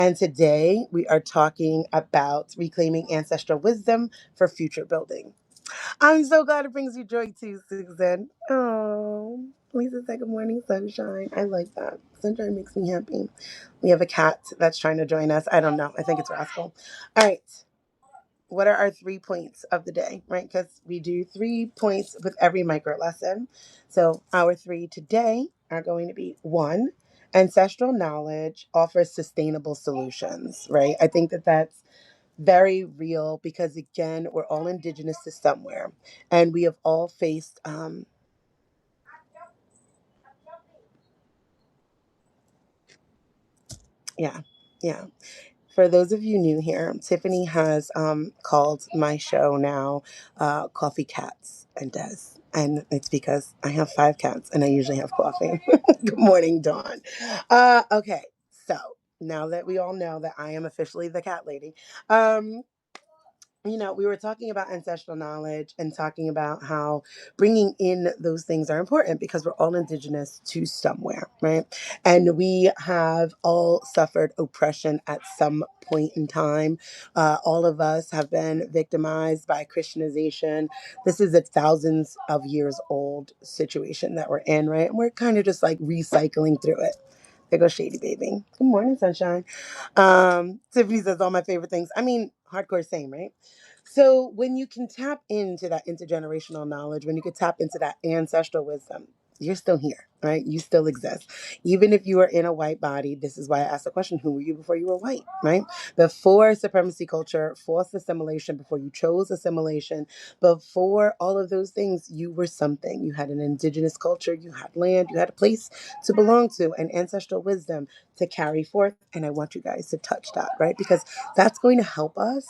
And today we are talking about reclaiming ancestral wisdom for future building. I'm so glad it brings you joy too, Susan. Oh, Lisa said good morning, sunshine. I like that. Sunshine makes me happy. We have a cat that's trying to join us. I don't know. I think it's Rascal. All right. What are our 3 points of the day, right? Because we do 3 points with every micro lesson. So our three today are going to be one, ancestral knowledge offers sustainable solutions, right? I think that that's very real because, again, we're all indigenous to somewhere and we have all faced, yeah, yeah. For those of you new here, Tiffany has called my show now Coffee Cats and Des. And it's because I have 5 cats and I usually have coffee. Good morning, Dawn. Okay, so now that we all know that I am officially the cat lady, um, we were talking about ancestral knowledge and talking about how bringing in those things are important because we're all indigenous to somewhere, right? And we have all suffered oppression at some point in time. All of us have been victimized by Christianization. This is a thousands of years old situation that we're in, right? And we're kind of just like recycling through it. There goes Shady Baby. Good morning, sunshine. Tiffany says all my favorite things. I mean, hardcore same, right? So when you can tap into that intergenerational knowledge, when you can tap into that ancestral wisdom, you're still here, right? You still exist. Even if you are in a white body, this is why I asked the question, who were you before you were white, right? Before supremacy culture, forced assimilation, before you chose assimilation, before all of those things, you were something. You had an indigenous culture, you had land, you had a place to belong to, and ancestral wisdom to carry forth. And I want you guys to touch that, right? Because that's going to help us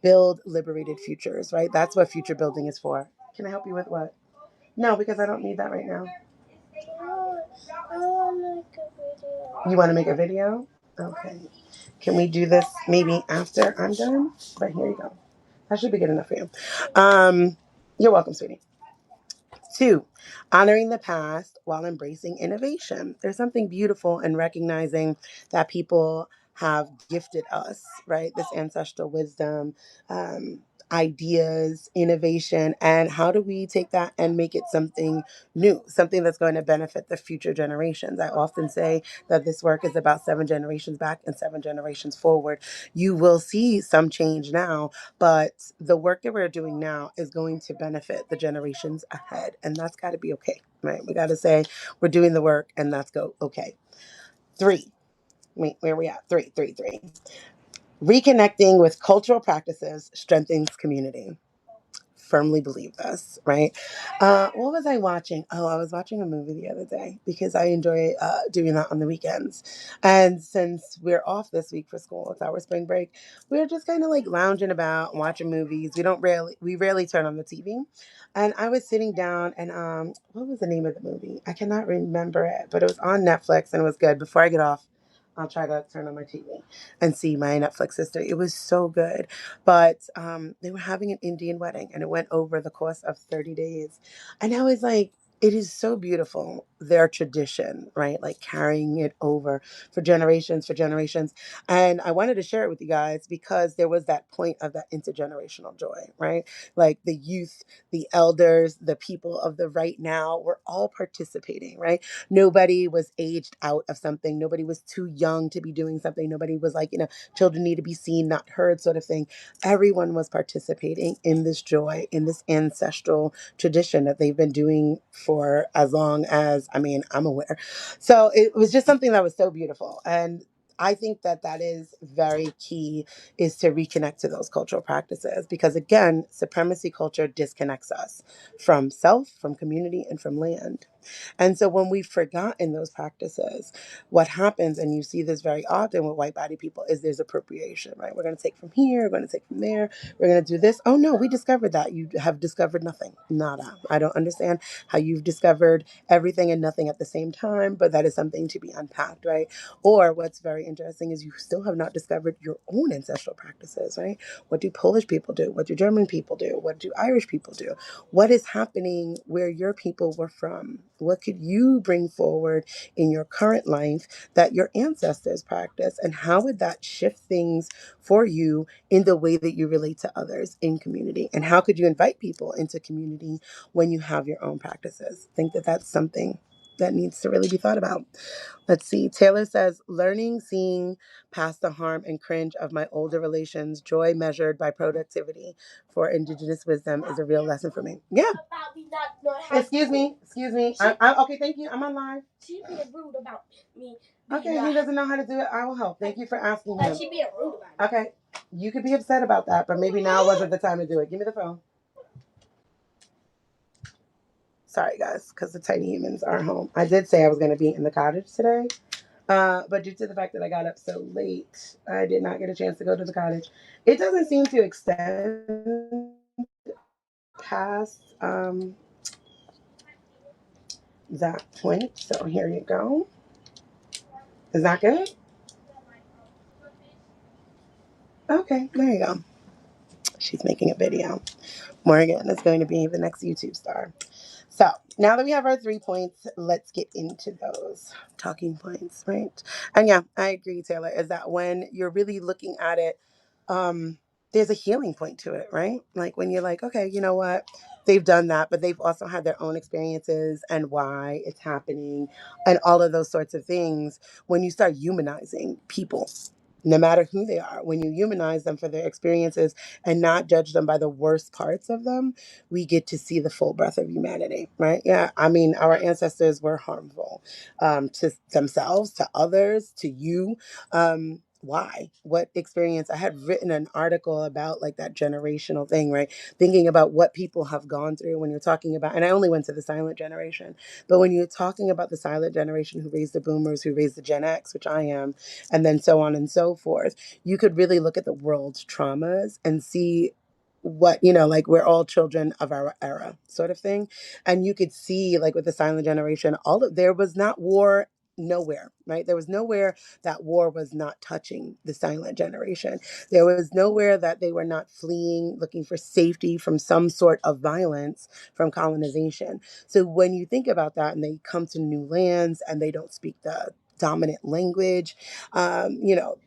build liberated futures, right? That's what future building is for. Can I help you with what? No, because I don't need that right now. You want to make a video? Okay. Can we do this maybe after I'm done? But here you go. That should be good enough for you. You're welcome, sweetie. Two, honoring the past while embracing innovation. There's something beautiful in recognizing that people have gifted us, right? This ancestral wisdom, ideas, innovation, and how do we take that and make it something new, something that's going to benefit the future generations? I often say that this work is about 7 generations back and 7 generations forward. You will see some change now, but the work that we're doing now is going to benefit the generations ahead. And that's got to be okay, right? We got to say we're doing the work and that's go okay. Three. Wait, where are we at? Three. Reconnecting with cultural practices strengthens community. Firmly believe this, right? What was I watching? Oh, I was watching a movie the other day because I enjoy doing that on the weekends. And since we're off this week for school, it's our spring break, we're just kind of like lounging about, watching movies. We rarely turn on the TV. And I was sitting down and what was the name of the movie? I cannot remember it, but it was on Netflix and it was good. Before I get off, I'll try to turn on my TV and see my Netflix history. It was so good. But they were having an Indian wedding and it went over the course of 30 days. And I was like, it is so beautiful, their tradition, right? Like carrying it over for generations, for generations. And I wanted to share it with you guys because there was that point of that intergenerational joy, right? Like the youth, the elders, the people of the right now were all participating, right? Nobody was aged out of something. Nobody was too young to be doing something. Nobody was like, children need to be seen, not heard, sort of thing. Everyone was participating in this joy, in this ancestral tradition that they've been doing for as long as, I'm aware. So it was just something that was so beautiful. And I think that that is very key, is to reconnect to those cultural practices because, again, supremacy culture disconnects us from self, from community, and from land. And so when we've forgotten those practices, what happens, and you see this very often with white body people, is there's appropriation, right? We're going to take from here, we're going to take from there, we're going to do this. Oh no, we discovered that. You have discovered nothing. Nada. I don't understand how you've discovered everything and nothing at the same time, but that is something to be unpacked, right? Or what's very interesting is you still have not discovered your own ancestral practices, right? What do Polish people do? What do German people do? What do Irish people do? What is happening where your people were from? What could you bring forward in your current life that your ancestors practice? And how would that shift things for you in the way that you relate to others in community? And how could you invite people into community when you have your own practices? I think that that's something that needs to really be thought about. Let's see. Taylor says, learning, seeing past the harm and cringe of my older relations, joy measured by productivity for indigenous wisdom is a real lesson for me. Yeah. Excuse me. Excuse me. Okay, thank you. I'm on live. She's being rude about me. Okay, he doesn't know how to do it. I will help. Thank you for asking him. She's being rude about it. Okay. You could be upset about that, but maybe now wasn't the time to do it. Give me the phone. Sorry, guys, because the tiny humans are home. I did say I was going to be in the cottage today. But due to the fact that I got up so late, I did not get a chance to go to the cottage. It doesn't seem to extend past that point. So here you go. Is that good? Okay, there you go. She's making a video. Morgan is going to be the next YouTube star. So now that we have our 3 points, let's get into those talking points, right? And yeah, I agree, Taylor, is that when you're really looking at it, there's a healing point to it, right? Like when you're like, okay, you know what? They've done that, but they've also had their own experiences and why it's happening and all of those sorts of things. When you start humanizing people, no matter who they are, when you humanize them for their experiences and not judge them by the worst parts of them, we get to see the full breadth of humanity, right? Yeah, I mean, our ancestors were harmful to themselves, to others, to you. Why? What experience? I had written an article about like that generational thing, right? Thinking about what people have gone through when you're talking about, and I only went to the silent generation, but when you're talking about the silent generation who raised the boomers, who raised the Gen X, which I am, and then so on and so forth, you could really look at the world's traumas and see what, like we're all children of our era sort of thing. And you could see like with the silent generation, there was not war nowhere, right? There was nowhere that war was not touching the silent generation. There was nowhere that they were not fleeing, looking for safety from some sort of violence from colonization. So when you think about that and they come to new lands and they don't speak the dominant language, um, you know,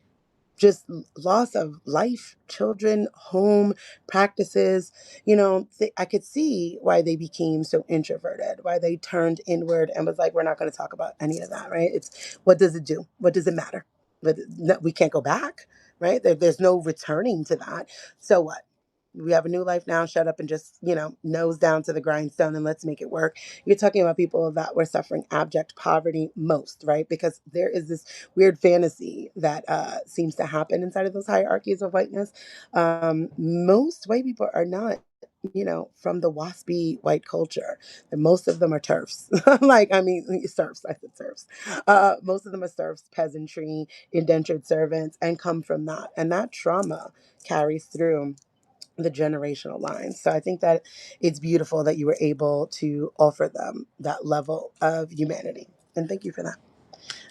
just loss of life, children, home, practices, I could see why they became so introverted, why they turned inward and was like, we're not going to talk about any of that, right? It's what does it do? What does it matter? But no, we can't go back, right? There's no returning to that. So what? We have a new life now. Shut up and just, nose down to the grindstone and let's make it work. You're talking about people that were suffering abject poverty most, right? Because there is this weird fantasy that seems to happen inside of those hierarchies of whiteness. Most white people are not, from the waspy white culture. And most of them are turfs. Serfs. I said serfs. Most of them are serfs, peasantry, indentured servants, and come from that. And that trauma carries through the generational lines. So I think that it's beautiful that you were able to offer them that level of humanity. And thank you for that.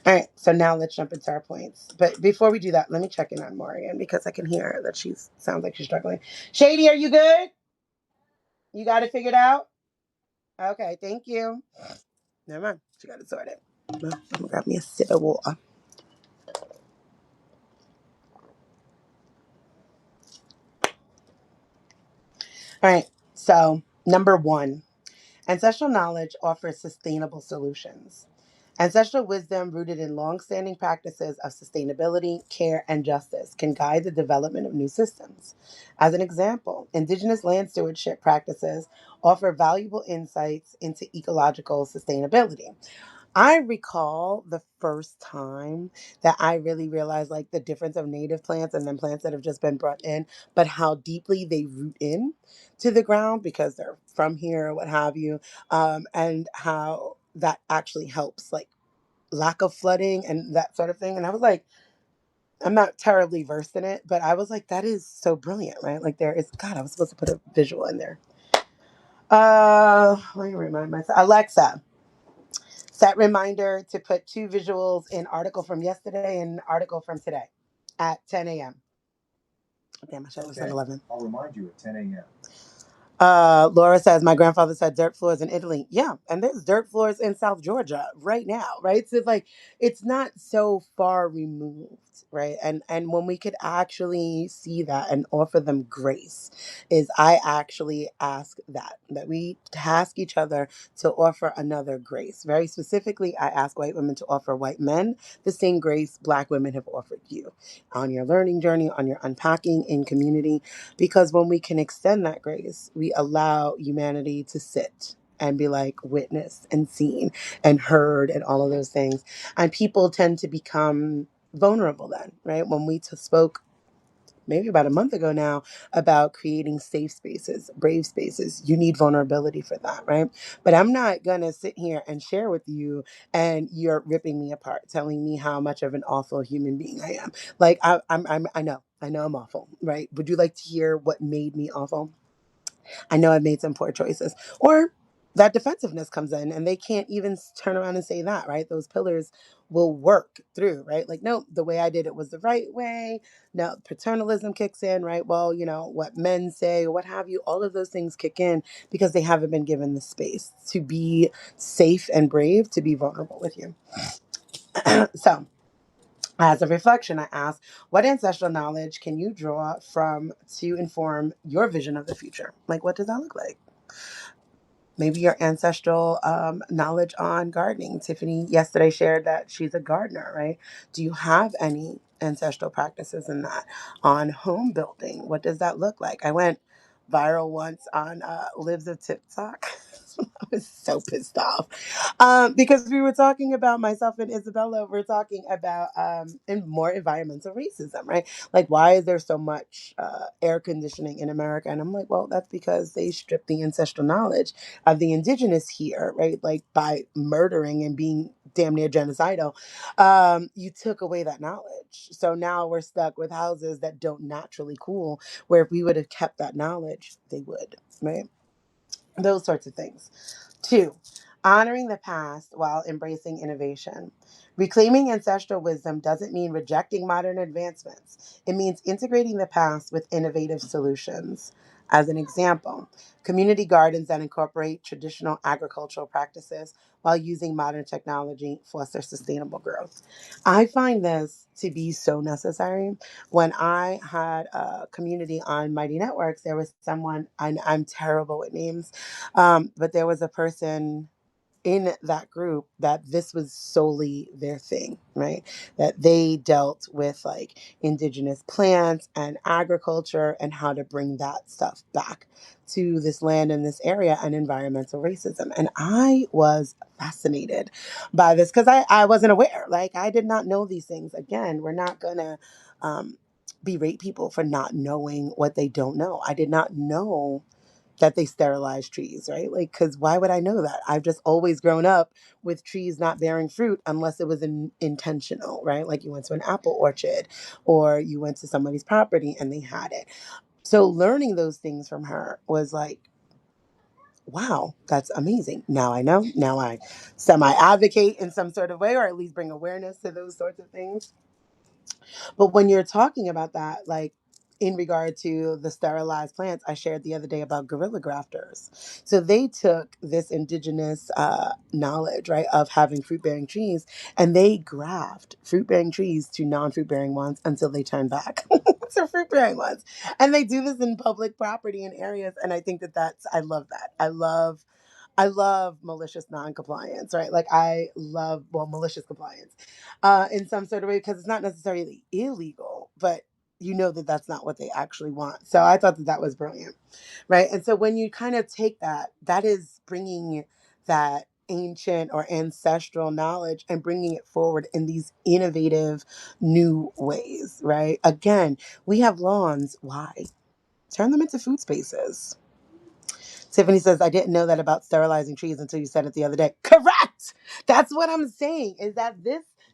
All right, so now let's jump into our points. But before we do that, let me check in on Morgan because I can hear that she sounds like she's struggling. Shady, are you good? You got it figured out? Okay, thank you. Never mind. She got it sorted. Well, I'm gonna grab me a sip of water. All right, so number one, ancestral knowledge offers sustainable solutions. Ancestral wisdom rooted in long-standing practices of sustainability, care, and justice can guide the development of new systems. As an example, indigenous land stewardship practices offer valuable insights into ecological sustainability. I recall the first time that I really realized like the difference of native plants and then plants that have just been brought in, but how deeply they root in to the ground because they're from here or what have you, and how that actually helps like lack of flooding and that sort of thing. And I was like, I'm not terribly versed in it, but I was like, that is so brilliant, right? Like there is, God, I was supposed to put a visual in there. Let me remind myself. Alexa, set reminder to put two visuals in article from yesterday and article from today at 10 a.m. Damn, I should have said 11. I'll remind you at 10 a.m. Laura says, my grandfather said dirt floors in Italy. Yeah, and there's dirt floors in South Georgia right now, right? So it's like it's not so far removed, right? And when we could actually see that and offer them grace, is I actually ask that we task each other to offer another grace. Very specifically, I ask white women to offer white men the same grace Black women have offered you on your learning journey, on your unpacking in community, because when we can extend that grace, we allow humanity to sit and be like witnessed and seen and heard and all of those things. And people tend to become vulnerable then, right? When we spoke maybe about a month ago now about creating safe spaces, brave spaces, you need vulnerability for that, right? But I'm not going to sit here and share with you and you're ripping me apart, telling me how much of an awful human being I am. Like I know I'm awful, right? Would you like to hear what made me awful? I know I've made some poor choices. Or that defensiveness comes in and they can't even turn around and say that, right? Those pillars will work through, right? Like, no, the way I did it was the right way. No, paternalism kicks in, right? Well, what men say or what have you, all of those things kick in because they haven't been given the space to be safe and brave, to be vulnerable with you. So, as a reflection, I ask, what ancestral knowledge can you draw from to inform your vision of the future? Like, what does that look like? Maybe your ancestral knowledge on gardening. Tiffany yesterday shared that she's a gardener, right? Do you have any ancestral practices in that? On home building, what does that look like? I went viral once on Lives of TikTok. I was so pissed off because we were talking about, myself and Isabella were talking about more environmental racism, right? Like, why is there so much air conditioning in America? And I'm like, well, that's because they stripped the ancestral knowledge of the indigenous here, right? Like by murdering and being damn near genocidal, you took away that knowledge. So now we're stuck with houses that don't naturally cool, where if we would have kept that knowledge, they would, right? Those sorts of things. Two, honoring the past while embracing innovation. Reclaiming ancestral wisdom doesn't mean rejecting modern advancements. It means integrating the past with innovative solutions. As an example, community gardens that incorporate traditional agricultural practices while using modern technology foster sustainable growth. I find this to be so necessary. When I had a community on Mighty Networks, there was someone, I'm terrible with names, but there was a person in that group that this was solely their thing, right? That they dealt with like indigenous plants and agriculture and how to bring that stuff back to this land and this area, and environmental racism. And I was fascinated by this because I wasn't aware. Like, I did not know these things. Again, we're not going to berate people for not knowing what they don't know. I did not know that they sterilize trees, right? Like, because why would I know that? I've just always grown up with trees not bearing fruit unless it was intentional, right? Like you went to an apple orchard or you went to somebody's property and they had it. So learning those things from her was like, wow, that's amazing. Now I know. Now I semi advocate in some sort of way, or at least bring awareness to those sorts of things. But when you're talking about that, like in regard to the sterilized plants, I shared the other day about gorilla grafters. So they took this indigenous knowledge, right, of having fruit bearing trees, and they graft fruit bearing trees to non fruit bearing ones until they turn back to fruit bearing ones. And they do this in public property in areas. And I think I love that. I love malicious non-compliance, right? Like I love, well, malicious compliance in some sort of way, because it's not necessarily illegal, but you know that that's not what they actually want. So I thought that that was brilliant, right? And so when you kind of take that, that is bringing that ancient or ancestral knowledge and bringing it forward in these innovative new ways, right? Again, we have lawns. Why? Turn them into food spaces. Tiffany says, I didn't know that about sterilizing trees until you said it the other day. Correct. That's what I'm saying, is that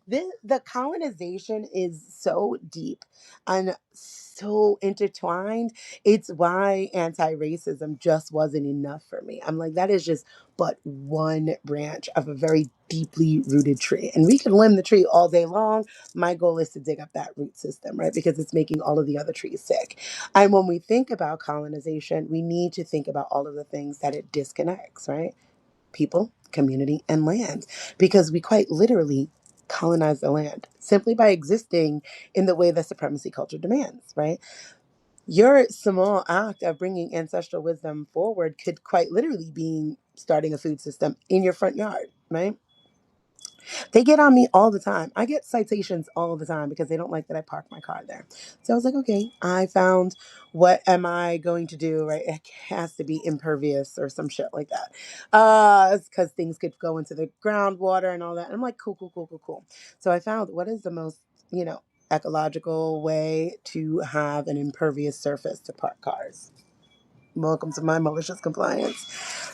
The colonization is so deep and so intertwined. It's why anti-racism just wasn't enough for me. I'm like, that is just but one branch of a very deeply rooted tree. And we can limb the tree all day long. My goal is to dig up that root system, right? Because it's making all of the other trees sick. And when we think about colonization, we need to think about all of the things that it disconnects, right? People, community, and land, because we quite literally colonize the land simply by existing in the way that supremacy culture demands, right? Your small act of bringing ancestral wisdom forward could quite literally be starting a food system in your front yard, right? They get on me all the time. I get citations all the time because they don't like that I park my car there. So I was like, okay, I found, what am I going to do? Right? It has to be impervious or some shit like that. It's because things could go into the groundwater and all that. And I'm like, cool, cool, cool, cool, cool. So I found, what is the most, ecological way to have an impervious surface to park cars? Welcome to my malicious compliance.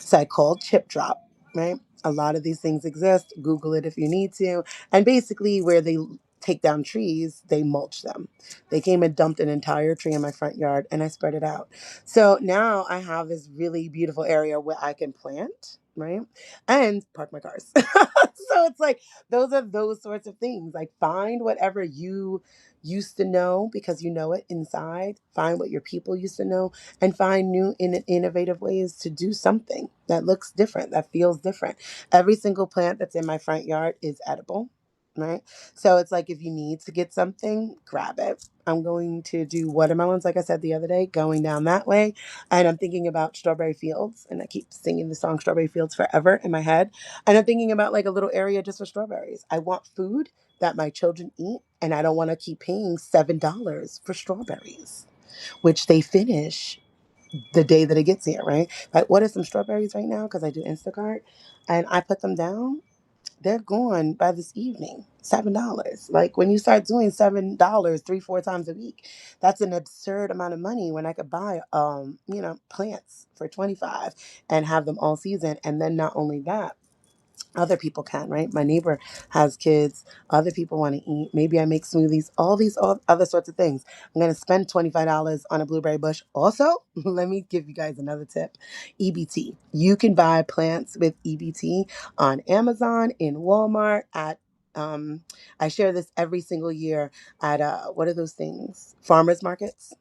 So I called Chip Drop, right? A lot of these things exist. Google it if you need to. And basically, where they take down trees, they mulch them. They came and dumped an entire tree in my front yard and I spread it out. So now I have this really beautiful area where I can plant, right? And park my cars. So it's like, those are those sorts of things. Like, find whatever you used to know because you know it inside. Find what your people used to know and find new innovative ways to do something that looks different, that feels different. Every single plant that's in my front yard is edible, right? So it's like, if you need to get something, grab it. I'm going to do watermelons, like I said the other day, going down that way. And I'm thinking about strawberry fields. And I keep singing the song Strawberry Fields Forever in my head. And I'm thinking about like a little area just for strawberries. I want food that my children eat. And I don't want to keep paying $7 for strawberries, which they finish the day that it gets here, right? Like, what are some strawberries right now? Because I do Instacart, and I put them down. They're gone by this evening. $7. Like, when you start doing $7 3, 4 times a week, that's an absurd amount of money when I could buy, plants for 25 and have them all season. And then not only that, other people can, right? My neighbor has kids. Other people want to eat. Maybe I make smoothies, all other sorts of things. I'm going to spend $25 on a blueberry bush. Also, let me give you guys another tip. EBT. You can buy plants with EBT on Amazon, in Walmart, at, I share this every single year at, what are those things? Farmers markets.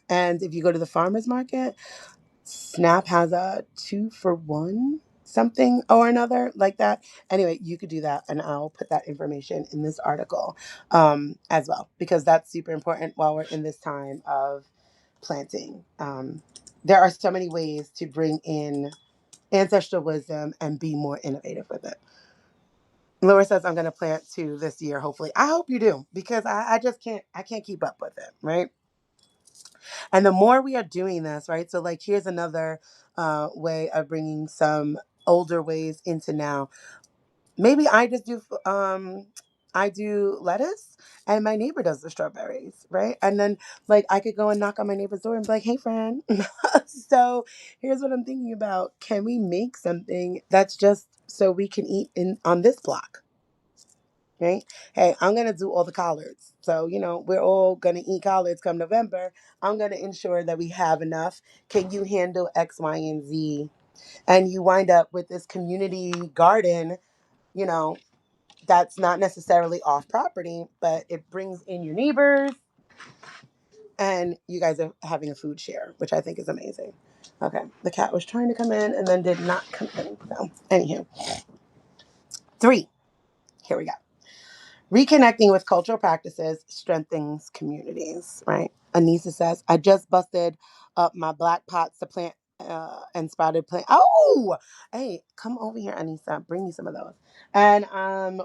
And if you go to the farmers market, Snap has a 2 for 1 something or another like that. Anyway, you could do that, and I'll put that information in this article as well, because that's super important while we're in this time of planting. There are so many ways to bring in ancestral wisdom and be more innovative with it. Laura says, I'm going to plant 2 this year, hopefully. I hope you do, because I just can't keep up with it, right? And the more we are doing this, right? So, like, here's another way of bringing some older ways into now. Maybe I do lettuce, and my neighbor does the strawberries, right? And then, like, I could go and knock on my neighbor's door and be like, hey, friend. So here's what I'm thinking about. Can we make something that's just so we can eat in on this block? Right? Hey, I'm going to do all the collards. So, we're all going to eat collards come November. I'm going to ensure that we have enough. Can you handle X, Y, and Z? And you wind up with this community garden, you know, that's not necessarily off property, but it brings in your neighbors and you guys are having a food share, which I think is amazing. Okay. The cat was trying to come in and then did not come in. So, anywho, 3. Here we go. Reconnecting with cultural practices strengthens communities, right? Anissa says, I just busted up my black pots to plant and spotted plant. Oh, hey, come over here, Anissa. Bring me some of those. And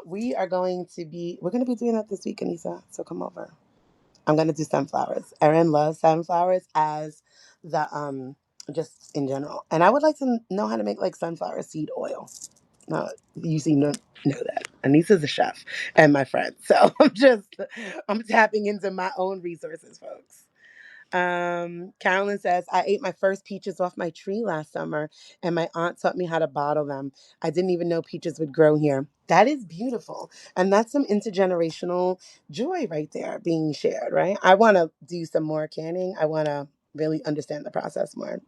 we're going to be doing that this week, Anissa. So come over. I'm going to do sunflowers. Erin loves sunflowers as just in general. And I would like to know how to make like sunflower seed oil. You seem to know that. Anissa's a chef and my friend. So I'm tapping into my own resources, folks. Carolyn says, I ate my first peaches off my tree last summer and my aunt taught me how to bottle them. I didn't even know peaches would grow here. That is beautiful. And that's some intergenerational joy right there being shared, right? I want to do some more canning. I want to really understand the process more.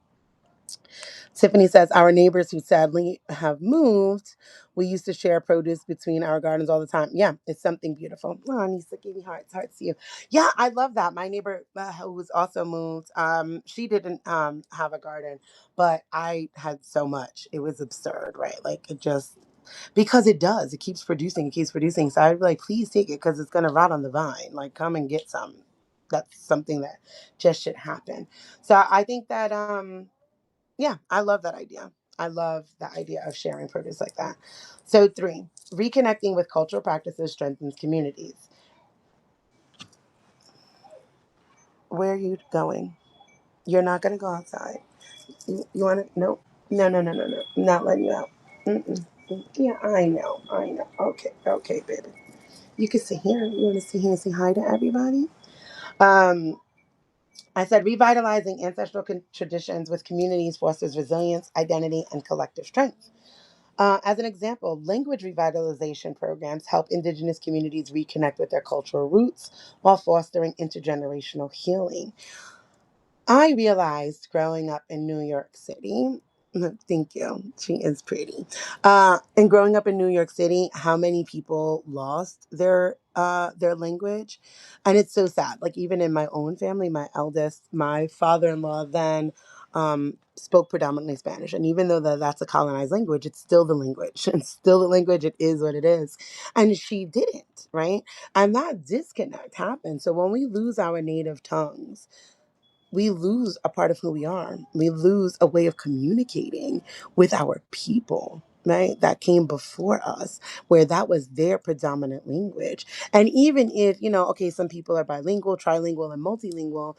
Tiffany says, our neighbors who sadly have moved, we used to share produce between our gardens all the time. Yeah, it's something beautiful. Oh, Nisa, give me hearts. Hearts to you. Yeah, I love that. My neighbor who was also moved, she didn't have a garden, but I had so much. It was absurd, right? Like it just, because it does. It keeps producing. It keeps producing. So I'd be like, please take it because it's going to rot on the vine. Like, come and get some. That's something that just should happen. So I think that, yeah, I love that idea. I love the idea of sharing produce like that. So 3, reconnecting with cultural practices strengthens communities. Where are you going? You're not going to go outside. You want to? No. No, no, no, no, no. I'm not letting you out. Mm-mm. Yeah, I know. I know. Okay. Okay, baby. You can sit here. You want to sit here and say hi to everybody? Um, I said revitalizing ancestral traditions with communities fosters resilience, identity, and collective strength. As an example, language revitalization programs help Indigenous communities reconnect with their cultural roots while fostering intergenerational healing. I realized growing up in New York City, thank you, she is pretty. And growing up in New York City, how many people lost their language, and it's so sad. Like even in my own family, my eldest, my father-in-law then spoke predominantly Spanish, and even though that's a colonized language, it's still the language. It's still the language. It is what it is, and she didn't, right? And that disconnect happened. So when we lose our native tongues, we lose a part of who we are. We lose a way of communicating with our people, right? That came before us, where that was their predominant language. And even if, okay, some people are bilingual, trilingual, and multilingual,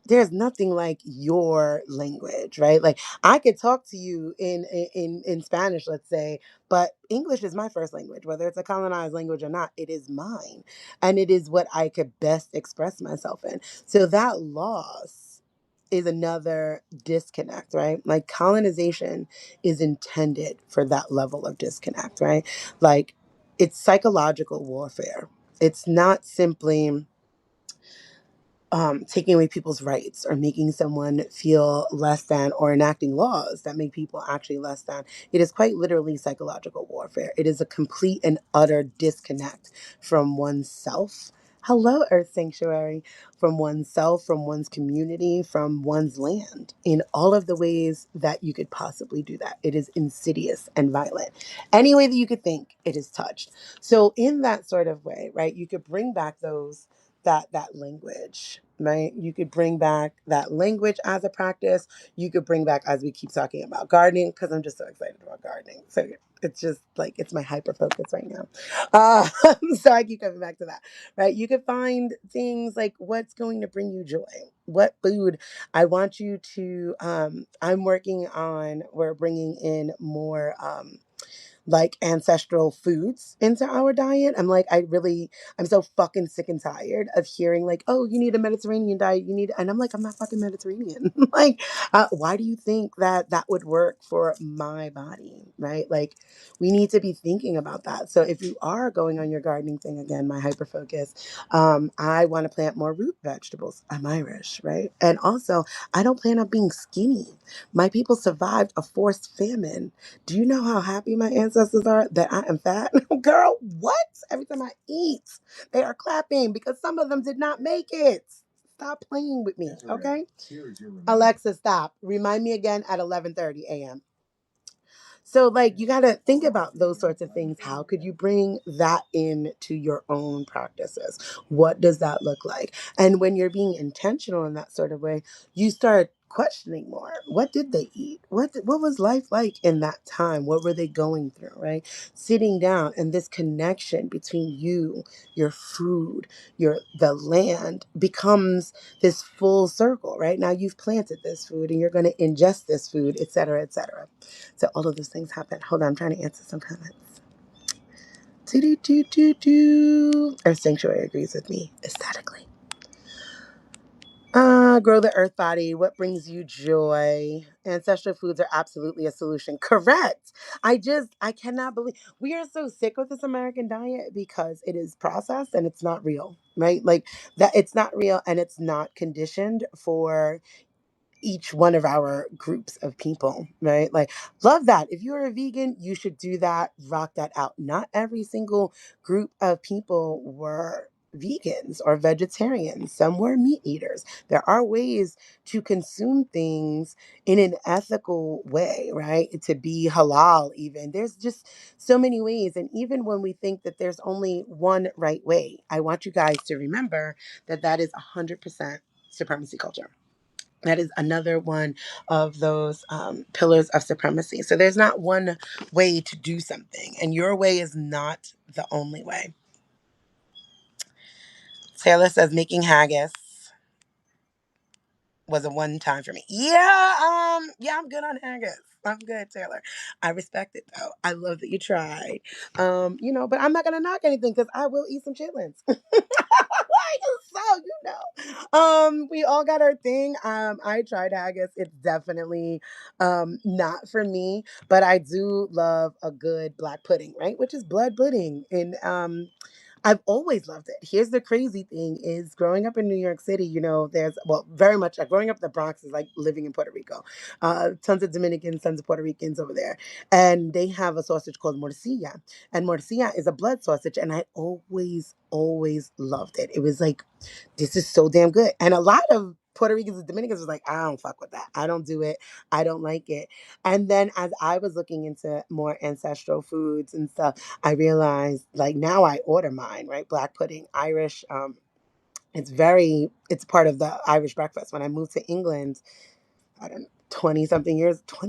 there's nothing like your language, right? Like I could talk to you in Spanish, let's say, but English is my first language, whether it's a colonized language or not. It is mine, and it is what I could best express myself in. So that loss is another disconnect, right? Like colonization is intended for that level of disconnect, right? Like it's psychological warfare. It's not simply taking away people's rights or making someone feel less than or enacting laws that make people actually less than. It is quite literally psychological warfare. It is a complete and utter disconnect from oneself. Hello, Earth Sanctuary, from oneself, from one's community, from one's land, in all of the ways that you could possibly do that. It is insidious and violent. Any way that you could think, it is touched. So, in that sort of way, right, you could bring back that language, right? You could bring back that language as a practice. You could bring back, as we keep talking about gardening, because I'm just so excited about gardening. So it's just like it's my hyper focus right now. So I keep coming back to that, right? You could find things like what's going to bring you joy. What food I want you to. We're bringing in more. Like ancestral foods into our diet. I'm so fucking sick and tired of hearing like, oh, you need a Mediterranean diet. And I'm like, I'm not fucking Mediterranean. Like, why do you think that would work for my body? Right? Like, we need to be thinking about that. So if you are going on your gardening thing, again, my hyper focus, I want to plant more root vegetables. I'm Irish, right? And also, I don't plan on being skinny. My people survived a forced famine. Do you know how happy my ancestors are that I am fat? Girl, what? Every time I eat, they are clapping because some of them did not make it. Stop playing with me, okay? Alexa, stop. Remind me again at 11:30 a.m. So, like, you got to think about those sorts of things. How could you bring that into your own practices? What does that look like? And when you're being intentional in that sort of way, you start questioning more. What did they eat? What was life like in that time? What were they going through, right? Sitting down and this connection between you, your food, the land becomes this full circle, right? Now you've planted this food and you're going to ingest this food, et cetera, et cetera. So all of those things happen. Hold on, I'm trying to answer some comments. Our sanctuary agrees with me aesthetically. Grow the earth body. What brings you joy? Ancestral foods are absolutely a solution. Correct. I cannot believe we are so sick with this American diet because it is processed and it's not real, right? Like that, it's not real and it's not conditioned for each one of our groups of people, right? Like, love that. If you're a vegan, you should do that, rock that out. Not every single group of people were vegans or vegetarians. Some were meat eaters. There are ways to consume things in an ethical way, right? To be halal, even. There's just so many ways. And even when we think that there's only one right way, I want you guys to remember that that is 100% supremacy culture. That is another one of those pillars of supremacy. So there's not one way to do something, and your way is not the only way. Taylor says making haggis was a one time for me. Yeah, I'm good on haggis. I'm good, Taylor. I respect it though. I love that you tried. But I'm not gonna knock anything because I will eat some chitlins. We all got our thing. I tried haggis. It's definitely not for me, but I do love a good black pudding, right? Which is blood pudding. And I've always loved it. Here's the crazy thing is growing up in New York City, there's, well, very much like growing up in the Bronx is like living in Puerto Rico. Tons of Dominicans, tons of Puerto Ricans over there. And they have a sausage called morcilla. And morcilla is a blood sausage. And I always loved it. It was like, this is so damn good. And a lot of Puerto Ricans and Dominicans was like, I don't fuck with that. I don't do it. I don't like it. And then as I was looking into more ancestral foods and stuff, I realized like now I order mine, right? Black pudding, Irish. It's part of the Irish breakfast. When I moved to England, I don't know, 20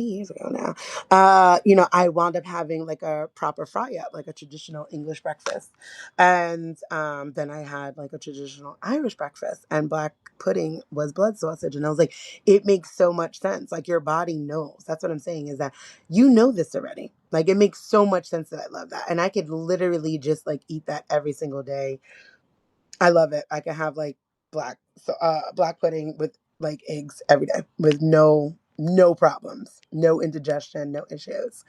years ago now, I wound up having like a proper fry up, like a traditional English breakfast. And then I had like a traditional Irish breakfast, and black pudding was blood sausage. And I was like, it makes so much sense. Like your body knows. That's what I'm saying is that you know this already. Like it makes so much sense that I love that. And I could literally just like eat that every single day. I love it. I can have like black pudding with like eggs every day with no problems, no indigestion, no issues.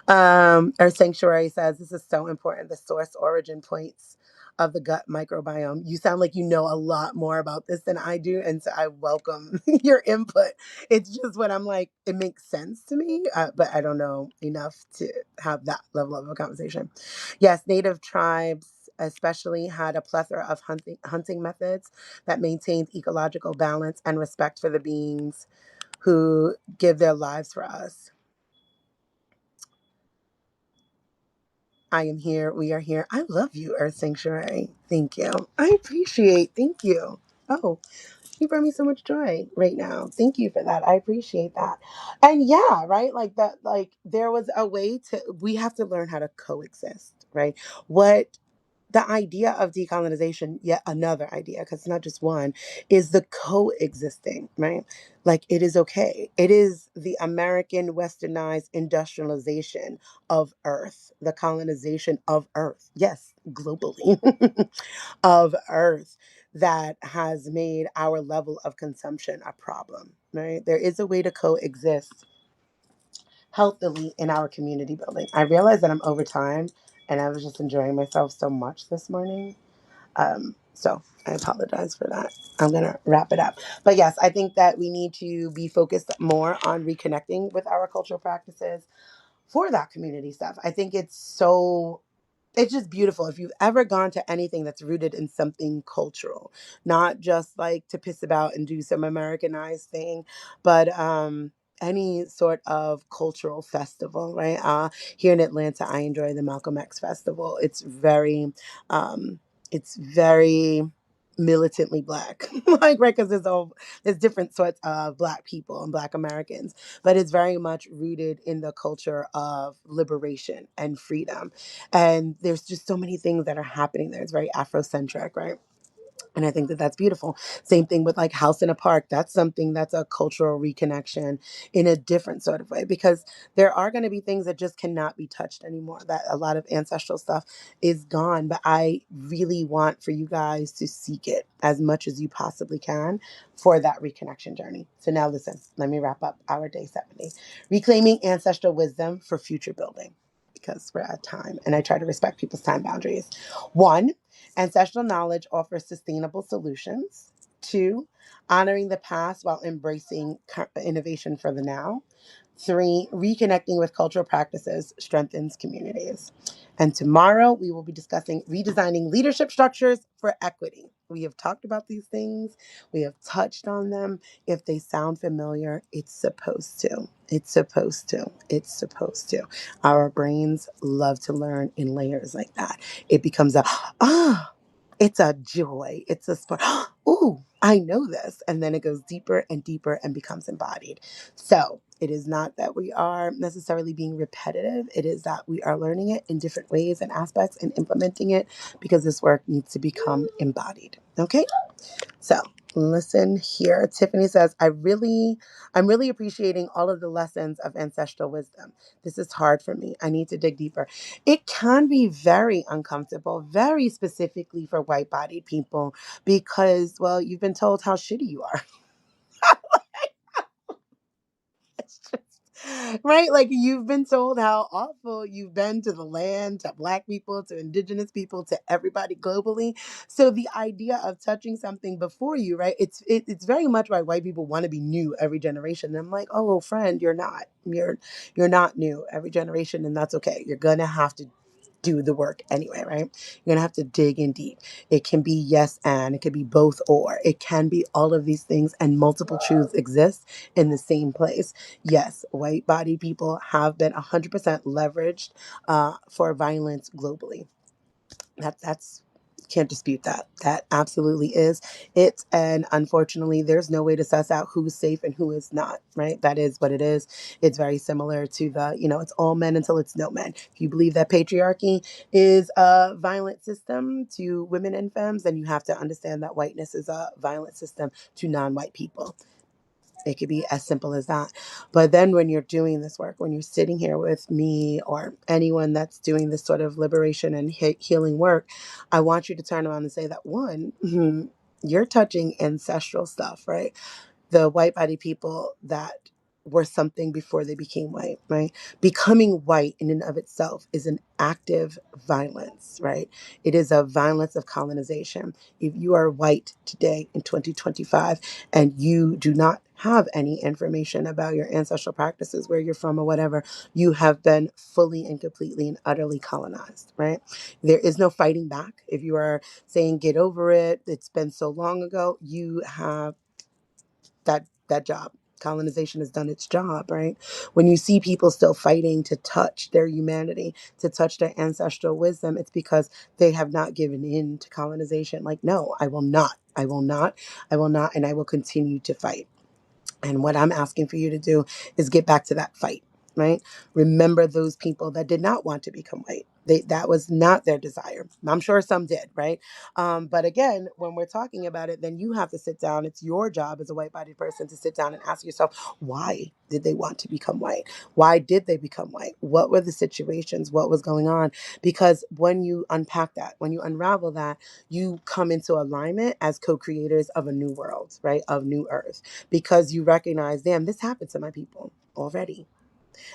Our sanctuary says this is so important. The source origin points of the gut microbiome. You sound like you know a lot more about this than I do, and so I welcome your input. It's just what I'm like. It makes sense to me, but I don't know enough to have that level of a conversation. Yes, native tribes especially had a plethora of hunting methods that maintained ecological balance and respect for the beings who give their lives for us. I am here. We are here. I love you, Earth Sanctuary. Thank you. Thank you. Oh, you brought me so much joy right now. Thank you for that. I appreciate that. And yeah, right? Like that, like there was a way we have to learn how to coexist, right? What the idea of decolonization, yet another idea, because it's not just one, is the coexisting, right? Like it is okay. It is the American westernized industrialization of Earth, the colonization of Earth. Yes, globally, of Earth that has made our level of consumption a problem, right? There is a way to coexist healthily in our community building. I realize that I'm over time and I was just enjoying myself so much this morning. So I apologize for that. I'm going to wrap it up. But yes, I think that we need to be focused more on reconnecting with our cultural practices for that community stuff. I think it's just beautiful. If you've ever gone to anything that's rooted in something cultural, not just like to piss about and do some Americanized thing, but any sort of cultural festival, right? Here in Atlanta, I enjoy the Malcolm X Festival. Um, it's very militantly black, like right, because there's different sorts of black people and black Americans, but it's very much rooted in the culture of liberation and freedom. And there's just so many things that are happening there. It's very Afrocentric, right? And I think that that's beautiful. Same thing with like House in a Park. That's something that's a cultural reconnection in a different sort of way, because there are going to be things that just cannot be touched anymore. That a lot of ancestral stuff is gone. But I really want for you guys to seek it as much as you possibly can for that reconnection journey. So now listen, let me wrap up our day 70. Reclaiming ancestral wisdom for future building, because we're at time and I try to respect people's time boundaries. One, ancestral knowledge offers sustainable solutions. Two, honoring the past while embracing innovation for the now. Three, reconnecting with cultural practices strengthens communities. And tomorrow we will be discussing redesigning leadership structures for equity. We have talked about these things. We have touched on them. If they sound familiar, it's supposed to. It's supposed to. It's supposed to. Our brains love to learn in layers like that. It becomes a, it's a joy. It's a spark. Ooh, I know this. And then it goes deeper and deeper and becomes embodied. So it is not that we are necessarily being repetitive. It is that we are learning it in different ways and aspects and implementing it, because this work needs to become embodied. Okay? So listen here. Tiffany says, I'm really appreciating all of the lessons of ancestral wisdom. This is hard for me. I need to dig deeper. It can be very uncomfortable, very specifically for white-bodied people, because, well, you've been told how shitty you are. It's just, right? Like, you've been told how awful you've been to the land, to Black people, to Indigenous people, to everybody globally. So the idea of touching something before you, right? It's very much why white people want to be new every generation. And I'm like, oh, friend, you're not. You're not new every generation, and that's okay. You're gonna have to do the work anyway, right? You're gonna have to dig in deep. It can be yes and, it can be both or, it can be all of these things, and multiple truths exist in the same place. Yes, white body people have been 100% leveraged for violence globally. That's can't dispute that. That absolutely is it. And unfortunately, there's no way to suss out who's safe and who is not, right? That is what it is. It's very similar to the, it's all men until it's no men. If you believe that patriarchy is a violent system to women and femmes, then you have to understand that whiteness is a violent system to non-white people. It could be as simple as that. But then when you're doing this work, when you're sitting here with me or anyone that's doing this sort of liberation and healing work, I want you to turn around and say that, one, you're touching ancestral stuff, right? The white body people that were something before they became white, right? Becoming white in and of itself is an active violence, right? It is a violence of colonization. If you are white today in 2025 and you do not have any information about your ancestral practices, where you're from or whatever, you have been fully and completely and utterly colonized, right? There is no fighting back. If you are saying get over it, it's been so long ago, you have that job. Colonization has done its job, right? When you see people still fighting to touch their humanity, to touch their ancestral wisdom, it's because they have not given in to colonization. Like, no, I will not. I will not. I will not. And I will continue to fight. And what I'm asking for you to do is get back to that fight, right? Remember those people that did not want to become white. That was not their desire. I'm sure some did, right? But again, when we're talking about it, then you have to sit down. It's your job as a white-bodied person to sit down and ask yourself, why did they want to become white? Why did they become white? What were the situations? What was going on? Because when you unpack that, when you unravel that, you come into alignment as co-creators of a new world, right? Of new earth, because you recognize, damn, this happened to my people already.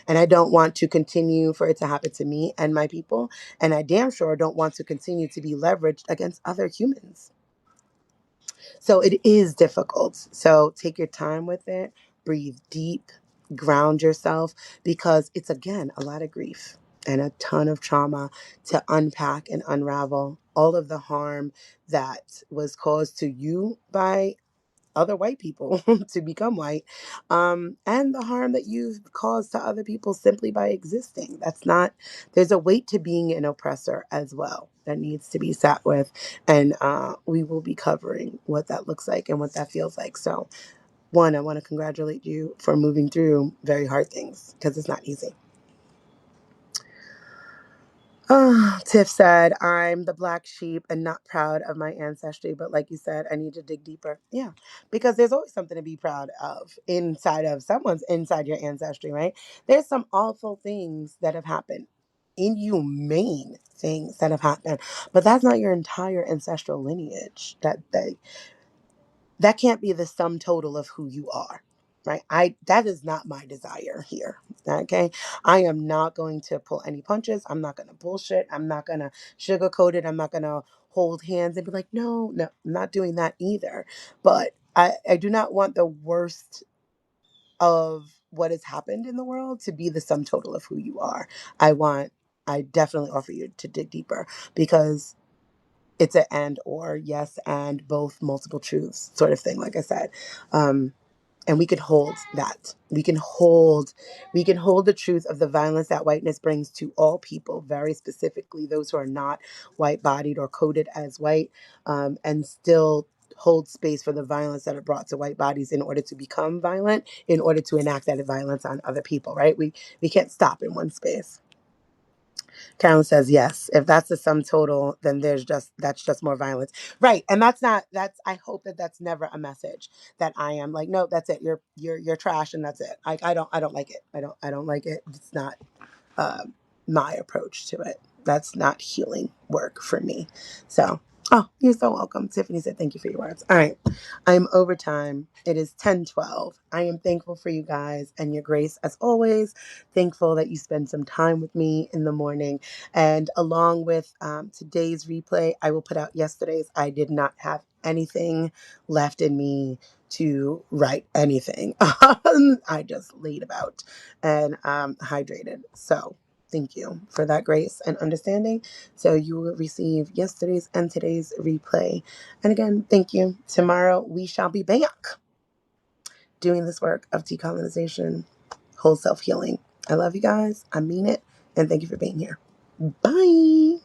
And I don't want to continue for it to happen to me and my people. And I damn sure don't want to continue to be leveraged against other humans. So it is difficult. So take your time with it, breathe deep, ground yourself, because it's, again, a lot of grief and a ton of trauma to unpack and unravel all of the harm that was caused to you by other white people to become white, and the harm that you've caused to other people simply by existing. There's a weight to being an oppressor as well that needs to be sat with, and we will be covering what that looks like and what that feels like. So one, I want to congratulate you for moving through very hard things, because it's not easy. Oh, Tiff said, I'm the black sheep and not proud of my ancestry. But like you said, I need to dig deeper. Yeah, because there's always something to be proud of inside of someone's inside your ancestry, right? There's some awful things that have happened, inhumane things that have happened, but that's not your entire ancestral lineage. That can't be the sum total of who you are, right? That is not my desire here. Okay, I am not going to pull any punches. I'm not going to bullshit. I'm not going to sugarcoat it. I'm not going to hold hands and be like, no, no, I'm not doing that either. But I do not want the worst of what has happened in the world to be the sum total of who you are. I definitely offer you to dig deeper, because it's an and or, yes, and both, multiple truths sort of thing, like I said. um and we could hold that. We can hold the truth of the violence that whiteness brings to all people, very specifically those who are not white bodied or coded as white, and still hold space for the violence that it brought to white bodies in order to become violent, in order to enact that violence on other people, right? We can't stop in one space. Carolyn says yes. If that's the sum total, then that's just more violence, right? And that's not. That's. I hope that that's never a message that I am like, no, that's it. You're trash, and that's it. I don't like it. I don't like it. It's not uh, my approach to it. That's not healing work for me. So, oh, you're so welcome. Tiffany said, thank you for your words. All right. I'm overtime. It is 10:12. I am thankful for you guys and your grace as always. Thankful that you spend some time with me in the morning. And along with today's replay, I will put out yesterday's. I did not have anything left in me to write anything. I just laid about and hydrated. So thank you for that grace and understanding. So you will receive yesterday's and today's replay. And again, thank you. Tomorrow we shall be back doing this work of decolonization, whole self healing. I love you guys. I mean it. And thank you for being here. Bye.